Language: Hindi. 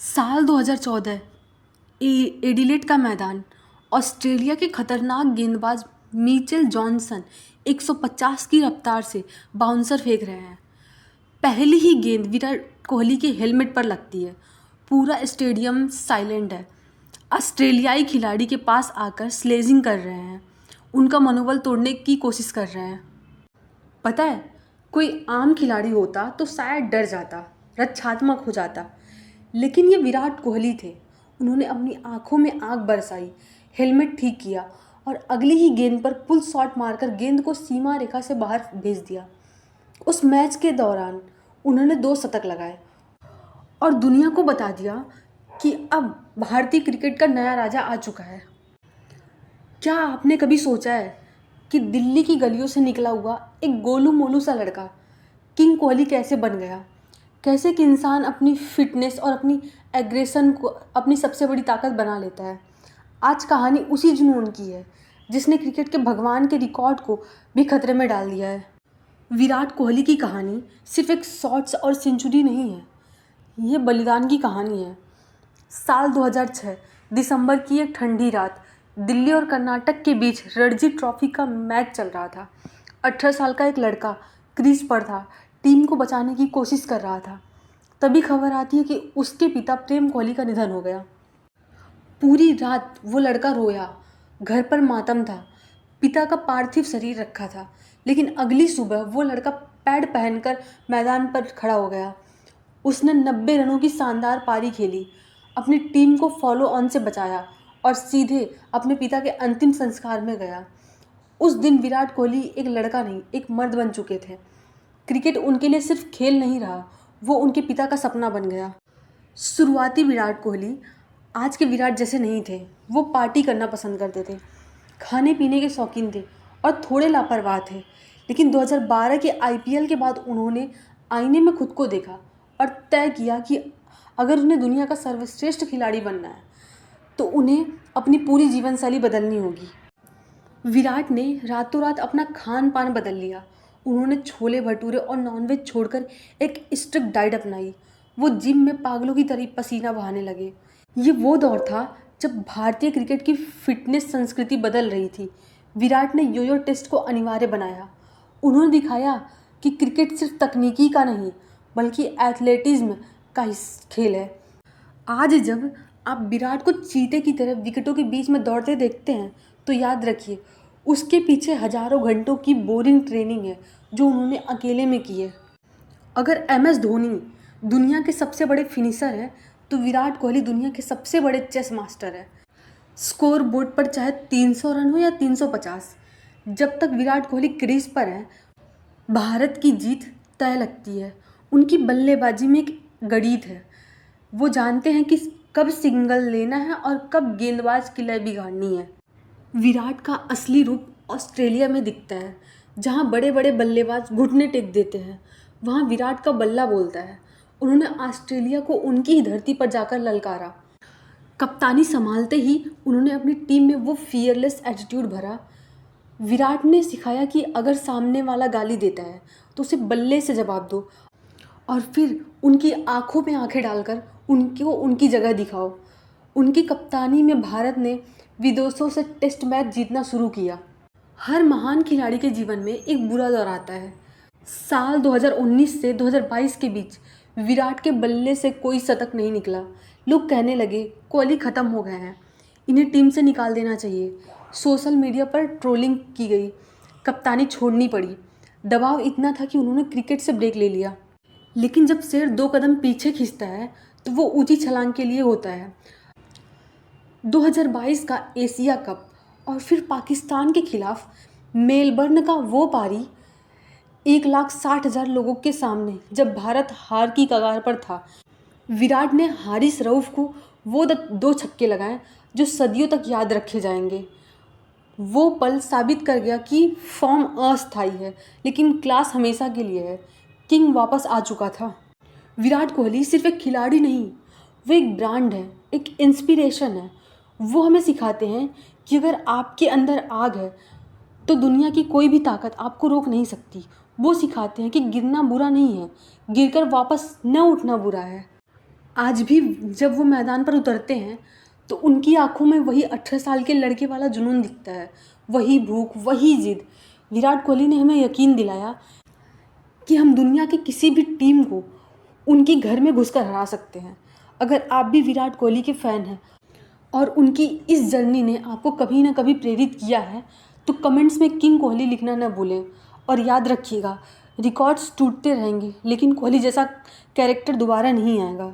साल 2014 एडिलेड का मैदान। ऑस्ट्रेलिया के खतरनाक गेंदबाज मिचेल जॉनसन 150 की रफ्तार से बाउंसर फेंक रहे हैं। पहली ही गेंद विराट कोहली के हेलमेट पर लगती है। पूरा स्टेडियम साइलेंट है। ऑस्ट्रेलियाई खिलाड़ी के पास आकर स्लेजिंग कर रहे हैं, उनका मनोबल तोड़ने की कोशिश कर रहे हैं। पता है, कोई आम खिलाड़ी होता तो शायद डर जाता, रक्षात्मक हो जाता, लेकिन ये विराट कोहली थे। उन्होंने अपनी आंखों में आग बरसाई, हेलमेट ठीक किया और अगली ही गेंद पर पुल शॉट मारकर गेंद को सीमा रेखा से बाहर भेज दिया। उस मैच के दौरान उन्होंने 2 शतक लगाए और दुनिया को बता दिया कि अब भारतीय क्रिकेट का नया राजा आ चुका है। क्या आपने कभी सोचा है कि दिल्ली की गलियों से निकला हुआ एक गोलू मोलू सा लड़का किंग कोहली कैसे बन गया? कैसे एक इंसान अपनी फिटनेस और अपनी एग्रेशन को अपनी सबसे बड़ी ताकत बना लेता है। आज कहानी उसी जुनून की है जिसने क्रिकेट के भगवान के रिकॉर्ड को भी खतरे में डाल दिया है। विराट कोहली की कहानी सिर्फ एक शॉट्स और सेंचुरी नहीं है, ये बलिदान की कहानी है। साल 2006 दिसंबर की एक ठंडी रात, दिल्ली और कर्नाटक के बीच रणजी ट्रॉफी का मैच चल रहा था। 18 साल का एक लड़का क्रीज पर था, टीम को बचाने की कोशिश कर रहा था। तभी खबर आती है कि उसके पिता प्रेम कोहली का निधन हो गया। पूरी रात वो लड़का रोया, घर पर मातम था। पिता का पार्थिव शरीर रखा था, लेकिन अगली सुबह वो लड़का पैड पहनकर मैदान पर खड़ा हो गया। उसने 90 रनों की शानदार पारी खेली, अपनी टीम को फॉलो ऑन से बचाया और सीधे अपने पिता के अंतिम संस्कार में गया। उस दिन विराट कोहली एक लड़का नहीं, एक मर्द बन चुके थे। क्रिकेट उनके लिए सिर्फ खेल नहीं रहा, वो उनके पिता का सपना बन गया। शुरुआती विराट कोहली आज के विराट जैसे नहीं थे। वो पार्टी करना पसंद करते थे, खाने पीने के शौकीन थे और थोड़े लापरवाह थे। लेकिन 2012 के आईपीएल के बाद उन्होंने आईने में खुद को देखा और तय किया कि अगर उन्हें दुनिया का सर्वश्रेष्ठ खिलाड़ी बनना है तो उन्हें अपनी पूरी जीवन शैली बदलनी होगी। विराट ने रातों रात अपना खान पान बदल लिया। उन्होंने छोले भटूरे और नॉनवेज छोड़कर एक स्ट्रिक्ट डाइट अपनाई। वो जिम में पागलों की तरह पसीना बहाने लगे। ये वो दौर था जब भारतीय क्रिकेट की फिटनेस संस्कृति बदल रही थी। विराट ने योयो टेस्ट को अनिवार्य बनाया। उन्होंने दिखाया कि क्रिकेट सिर्फ तकनीकी का नहीं, बल्कि एथलेटिज्म का खेल है। आज जब आप विराट को चीते की तरह विकेटों के बीच में दौड़ते देखते हैं तो याद रखिए, उसके पीछे हजारों घंटों की बोरिंग ट्रेनिंग है जो उन्होंने अकेले में की है। अगर एमएस धोनी दुनिया के सबसे बड़े फिनिशर हैं तो विराट कोहली दुनिया के सबसे बड़े चेस मास्टर है। स्कोर बोर्ड पर चाहे 300 रन हो या 350, जब तक विराट कोहली क्रीज पर है भारत की जीत तय लगती है। उनकी बल्लेबाजी में एक गणित है। वो जानते हैं कि कब सिंगल लेना है और कब गेंदबाज की लय बिगाड़नी है। विराट का असली रूप ऑस्ट्रेलिया में दिखता है। जहाँ बड़े बड़े बल्लेबाज घुटने टेक देते हैं, वहाँ विराट का बल्ला बोलता है। उन्होंने ऑस्ट्रेलिया को उनकी ही धरती पर जाकर ललकारा। कप्तानी संभालते ही उन्होंने अपनी टीम में वो फियरलेस एटीट्यूड भरा। विराट ने सिखाया कि अगर सामने वाला गाली देता है तो उसे बल्ले से जवाब दो और फिर उनकी आंखों में आंखें डालकर उनको उनकी जगह दिखाओ। उनकी कप्तानी में भारत ने विदेशों से टेस्ट मैच जीतना शुरू किया। हर महान खिलाड़ी के जीवन में एक बुरा दौर आता है। साल 2019 से 2022 के बीच विराट के बल्ले से कोई शतक नहीं निकला। लोग कहने लगे कोहली ख़त्म हो गए हैं, इन्हें टीम से निकाल देना चाहिए। सोशल मीडिया पर ट्रोलिंग की गई, कप्तानी छोड़नी पड़ी। दबाव इतना था कि उन्होंने क्रिकेट से ब्रेक ले लिया। लेकिन जब शेर 2 कदम पीछे खींचता है तो वो ऊंची छलांग के लिए होता है। 2022 का एशिया कप और फिर पाकिस्तान के खिलाफ मेलबर्न का वो पारी 1,60,000 लोगों के सामने, जब भारत हार की कगार पर था, विराट ने हारिस रऊफ को वो 2 छक्के लगाए जो सदियों तक याद रखे जाएंगे। वो पल साबित कर गया कि फॉर्म अस्थायी है, लेकिन क्लास हमेशा के लिए है। किंग वापस आ चुका था। विराट कोहली सिर्फ एक खिलाड़ी नहीं, वो एक ब्रांड है, एक इंस्पिरेशन है। वो हमें सिखाते हैं कि अगर आपके अंदर आग है तो दुनिया की कोई भी ताकत आपको रोक नहीं सकती। वो सिखाते हैं कि गिरना बुरा नहीं है, गिरकर वापस न उठना बुरा है। आज भी जब वो मैदान पर उतरते हैं तो उनकी आंखों में वही 18 साल के लड़के वाला जुनून दिखता है, वही भूख, वही जिद। विराट कोहली ने हमें यकीन दिलाया कि हम दुनिया की किसी भी टीम को उनकी घर में घुसकर हरा सकते हैं। अगर आप भी विराट कोहली के फ़ैन हैं और उनकी इस जर्नी ने आपको कभी ना कभी प्रेरित किया है, तो कमेंट्स में किंग कोहली लिखना ना भूलें। और याद रखिएगा, रिकॉर्ड्स टूटते रहेंगे लेकिन कोहली जैसा कैरेक्टर दोबारा नहीं आएगा।